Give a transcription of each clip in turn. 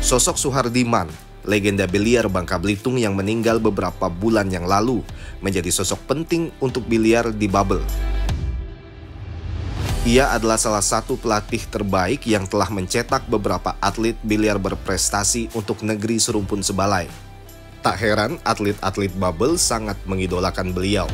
Sosok Suhardiman, legenda biliar Bangka Belitung yang meninggal beberapa bulan yang lalu, menjadi sosok penting untuk biliar di Bubble. Ia adalah salah satu pelatih terbaik yang telah mencetak beberapa atlet biliar berprestasi untuk negeri serumpun sebalai. Tak heran atlet-atlet Bubble sangat mengidolakan beliau.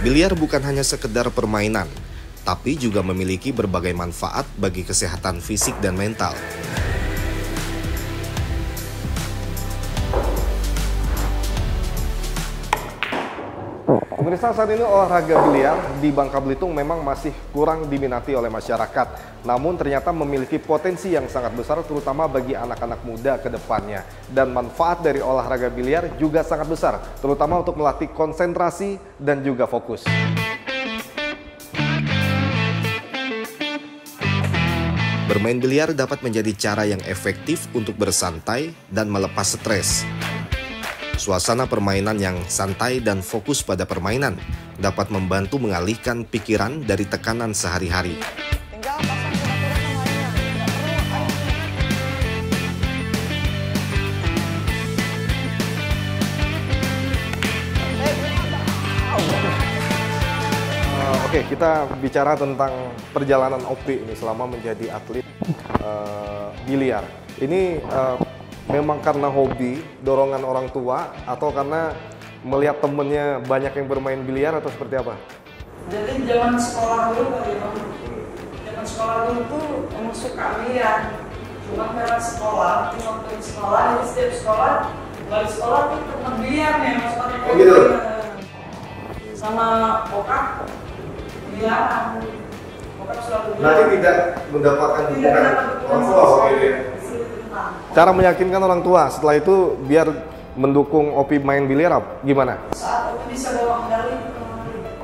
Biliar bukan hanya sekedar permainan, tapi juga memiliki berbagai manfaat bagi kesehatan fisik dan mental. Pemirsa, saat ini olahraga biliar di Bangka Belitung memang masih kurang diminati oleh masyarakat. Namun ternyata memiliki potensi yang sangat besar terutama bagi anak-anak muda ke depannya. Dan manfaat dari olahraga biliar juga sangat besar, terutama untuk melatih konsentrasi dan juga fokus. Bermain biliar dapat menjadi cara yang efektif untuk bersantai dan melepas stres. Suasana permainan yang santai dan fokus pada permainan dapat membantu mengalihkan pikiran dari tekanan sehari-hari. Oke, kita bicara tentang perjalanan Opi ini selama menjadi atlet biliar. Ini memang karena hobi, dorongan orang tua, atau karena melihat temennya banyak yang bermain biliar, atau seperti apa? Jadi zaman sekolah dulu kali Bang. Zaman sekolah dulu tuh emang suka biliar. Cuma karena sekolah, waktu di sekolah, jadi setiap sekolah, balik sekolah tuh temen biliar nih, maksudnya Oh gitu? sama bokap biliaran. Bokap selalu biliar. Nanti tidak mendapatkan dukungan orang tua waktu itu ya? Cara meyakinkan orang tua setelah itu biar mendukung Opi main biliar gimana? Saat Opi bisa bawa medali.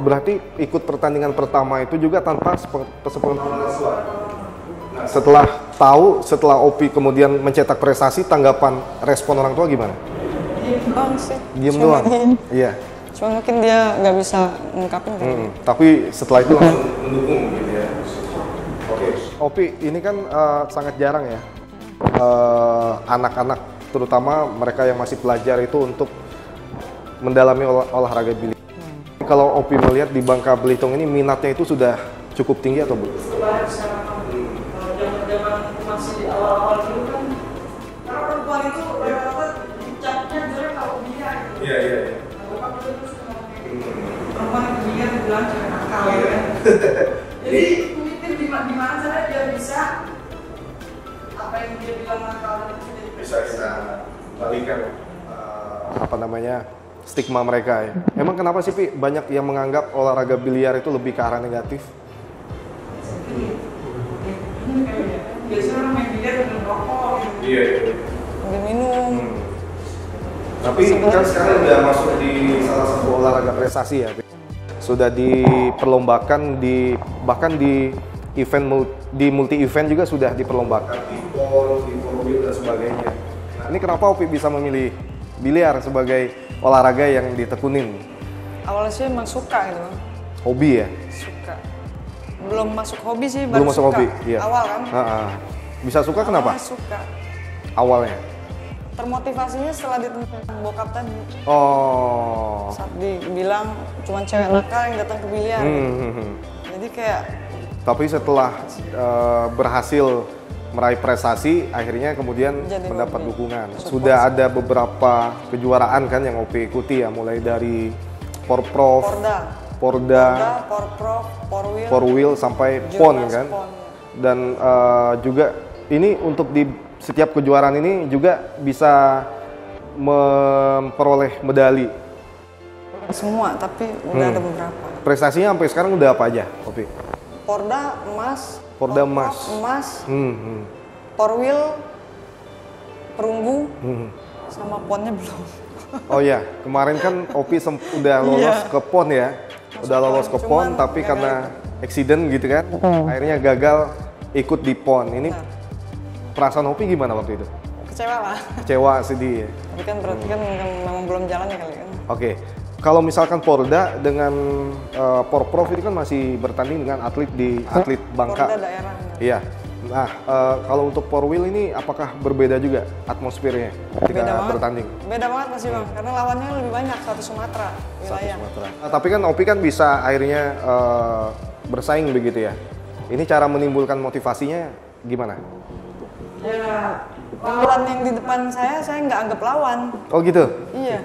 Berarti ikut pertandingan pertama itu juga tanpa sepengetahuan orang tua. Setelah tahu, setelah Opi kemudian mencetak prestasi, tanggapan respon orang tua gimana? Diem doang sih. Diem doang? Iya. Cuma mungkin dia nggak bisa ngungkapin kan. Tapi setelah itu langsung mendukung gitu ya. Oke. Opi, ini kan sangat jarang ya anak-anak, terutama mereka yang masih pelajar itu untuk mendalami olahraga biliar. Kalau Opi melihat di Bangka Belitung ini minatnya itu sudah cukup tinggi atau belum? Kalau zaman masih di awal-awal dulu kan, karena perempuan itu rata-rata dicapnya jelek kalau biliar. Iya, iya. Bokap itu terus perempuan itu biliar dibilang cewek nakal ya kan. Jadi pemimpin di mana saja dia bisa apa yang dia bilang nakal itu Bisa balikan stigma mereka ya. Emang kenapa sih Pi banyak yang menganggap olahraga biliar itu lebih ke arah negatif? Biasanya orang main biliar dengan rokok gitu. Iya. Mungkin minum. Tapi kan sekarang udah masuk di salah satu olahraga prestasi ya, Pi. Sudah diperlombakan bahkan di event multi event juga sudah diperlombakan di PON, di Formil dan sebagainya. Nah, ini kenapa Opi bisa memilih biliar sebagai olahraga yang ditekunin? Awalnya sih emang suka gitu Bang. Hobi ya? Suka. Belum masuk hobi sih, Belum baru masuk suka. hobi, iya. Awal kan? Bisa suka kenapa? Awalnya suka. Awalnya? Termotivasinya setelah ditemukan bokap tadi. Oh. Saat dibilang cuma cewek nakal yang datang ke biliar. Jadi kayak Tapi setelah berhasil meraih prestasi, akhirnya kemudian jadi mendapat hobi. dukungan. Support. Sudah ada beberapa kejuaraan kan yang Opi ikuti ya, mulai dari Porprov, Porda, Porprov, Porwil, Porwil sampai Jurnas PON kan. PON. Dan juga ini untuk di setiap kejuaraan ini juga bisa memperoleh medali. Semua, tapi udah ada beberapa. Prestasinya sampai sekarang udah apa aja, Opi? Porda emas, Porda Porprov emas. emas, Porwil perunggu, sama ponnya belum. Oh ya, kemarin kan Opi udah lolos ke PON ya. Udah lolos ke PON, tapi karena accident gitu kan, akhirnya gagal ikut di PON. Ini perasaan Opi gimana waktu itu? Kecewa lah. Kecewa, sedih ya? Tapi kan berarti kan memang belum jalan ya kali kan. Oke. Kalau misalkan Porda dengan Porprov itu kan masih bertanding dengan atlet Bangka. Porda daerah. Iya. Nah, kalau untuk four wheel ini apakah berbeda juga atmosfernya ketika bertanding? Beda banget pasti Bang, karena lawannya lebih banyak, satu Sumatera wilayah. Nah, tapi kan Opi kan bisa akhirnya bersaing begitu ya. Ini cara menimbulkan motivasinya gimana? Ya, lawan yang di depan saya nggak anggap lawan. Oh gitu? Iya.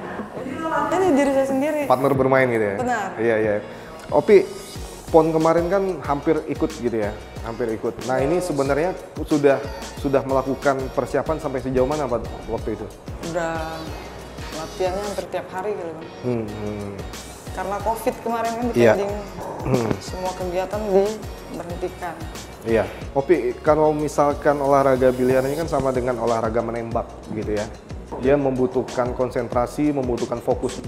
Ini diri saya sendiri. Partner bermain gitu ya? Benar. Iya, iya. Opi, PON kemarin kan hampir ikut gitu ya? Hampir ikut. Nah ini sebenarnya sudah melakukan persiapan sampai sejauh mana waktu itu? Udah latihannya hampir tiap hari gitu Bang. Karena COVID kemarin kan dipending, semua kegiatan diberhentikan. Iya, Opi, kalau misalkan olahraga biliar ini kan sama dengan olahraga menembak gitu ya. Dia membutuhkan konsentrasi, membutuhkan fokus.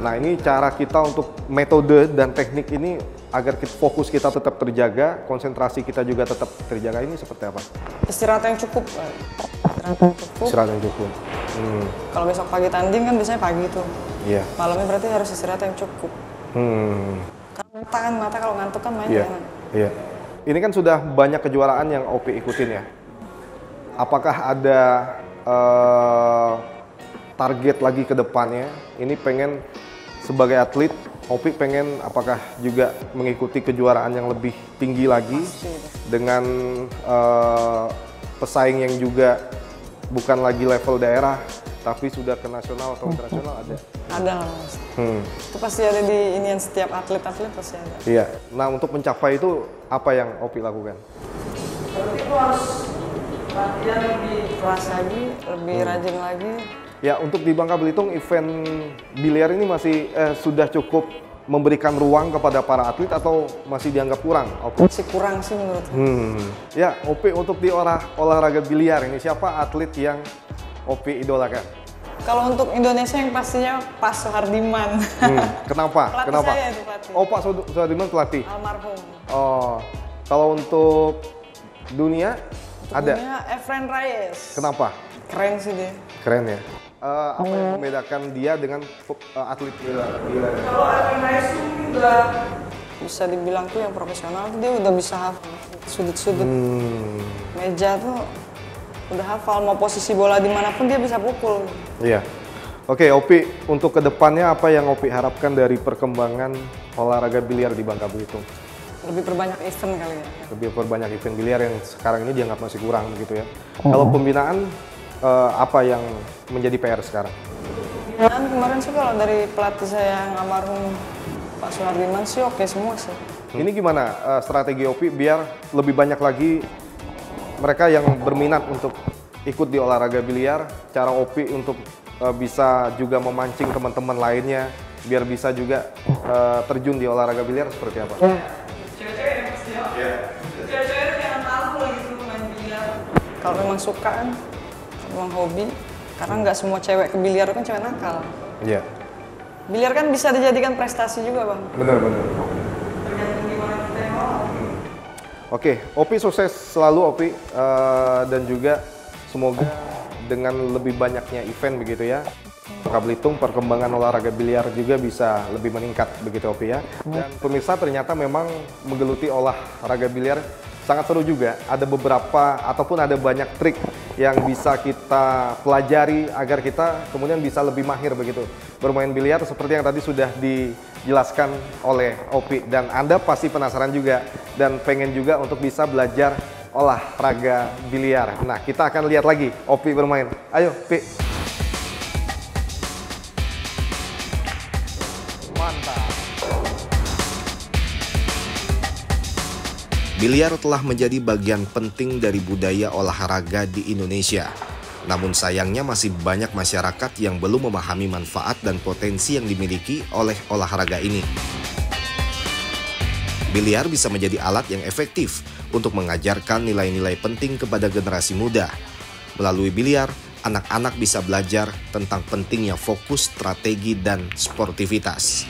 Nah ini cara kita untuk metode dan teknik ini agar fokus kita tetap terjaga, konsentrasi kita juga tetap terjaga, ini seperti apa? Istirahat yang cukup. Istirahat yang cukup. Kalau besok pagi tanding kan biasanya pagi tuh. Iya. Malamnya berarti harus istirahat yang cukup. Karena mata kalau ngantuk kan main enak. Iya. Ini kan sudah banyak kejuaraan yang Opi ikutin ya. Apakah ada target lagi ke depannya? Ini pengen sebagai atlet, Opi pengen apakah juga mengikuti kejuaraan yang lebih tinggi lagi dengan pesaing yang juga bukan lagi level daerah, tapi sudah ke nasional atau internasional ada? Ada lah Mas. Itu pasti ada di inian setiap atlet-atlet pasti ada. Iya. Nah untuk mencapai itu apa yang Opi lakukan? Itu harus latihan lebih Keras lagi, lebih rajin lagi. Ya untuk di Bangka Belitung event biliar ini masih sudah cukup memberikan ruang kepada para atlet atau masih dianggap kurang? Opi? Masih kurang sih menurut saya. Ya Opi, untuk di olahraga biliar ini siapa atlet yang Opi idolakan? Kalau untuk Indonesia yang pastinya Pak Soehardiman. Kenapa? Pelatih Kenapa? saya itu pelatih. Oh Pak Soehardiman pelatih. Almarhum. Oh, kalau untuk dunia ada? Dunia Efren Reyes. Kenapa? Keren sih dia. Keren ya. Apa yang membedakan dia dengan atlet biliar? kalau FNS itu udah Bisa dibilang tuh yang profesional tuh dia udah bisa hafal sudut-sudut meja tuh udah hafal, mau posisi bola dimanapun dia bisa pukul. Iya. Oke, Opi, untuk kedepannya apa yang Opi harapkan dari perkembangan olahraga biliar di Bangka Belitung? Lebih perbanyak event kali ya. Lebih perbanyak event biliar yang sekarang ini dianggap masih kurang begitu ya. Kalau pembinaan apa yang menjadi PR sekarang? Dan kemarin sih kalau dari pelatih saya yang almarhum Pak Soehardiman sih oke semua sih. Ini gimana strategi Opi biar lebih banyak lagi mereka yang berminat untuk ikut di olahraga biliar, cara Opi untuk bisa juga memancing teman-teman lainnya biar bisa juga terjun di olahraga biliar seperti apa? cewek-cewek yang pasti ya. Cewek-cewek jangan malu lagi tuh main biliar. Kalau memang suka kan, memang hobi, karena nggak semua cewek ke biliar kan cewek nakal. Iya. Biliar kan bisa dijadikan prestasi juga Bang. Benar-benar. Tergantung gimana kita yang mau. Oke, Opi sukses selalu Opi dan juga semoga dengan lebih banyaknya event begitu ya, Bangka Belitung perkembangan olahraga biliar juga bisa lebih meningkat begitu Opi ya. Dan pemirsa ternyata memang menggeluti olahraga biliar sangat seru juga. Ada beberapa ataupun ada banyak trik yang bisa kita pelajari agar kita kemudian bisa lebih mahir begitu bermain biliar seperti yang tadi sudah dijelaskan oleh Opi, dan Anda pasti penasaran juga dan pengen juga untuk bisa belajar olahraga biliar. Nah, kita akan lihat lagi Opi bermain. Ayo, Pi. Mantap. Biliar telah menjadi bagian penting dari budaya olahraga di Indonesia. Namun sayangnya masih banyak masyarakat yang belum memahami manfaat dan potensi yang dimiliki oleh olahraga ini. Biliar bisa menjadi alat yang efektif untuk mengajarkan nilai-nilai penting kepada generasi muda. Melalui biliar, anak-anak bisa belajar tentang pentingnya fokus, strategi, dan sportivitas.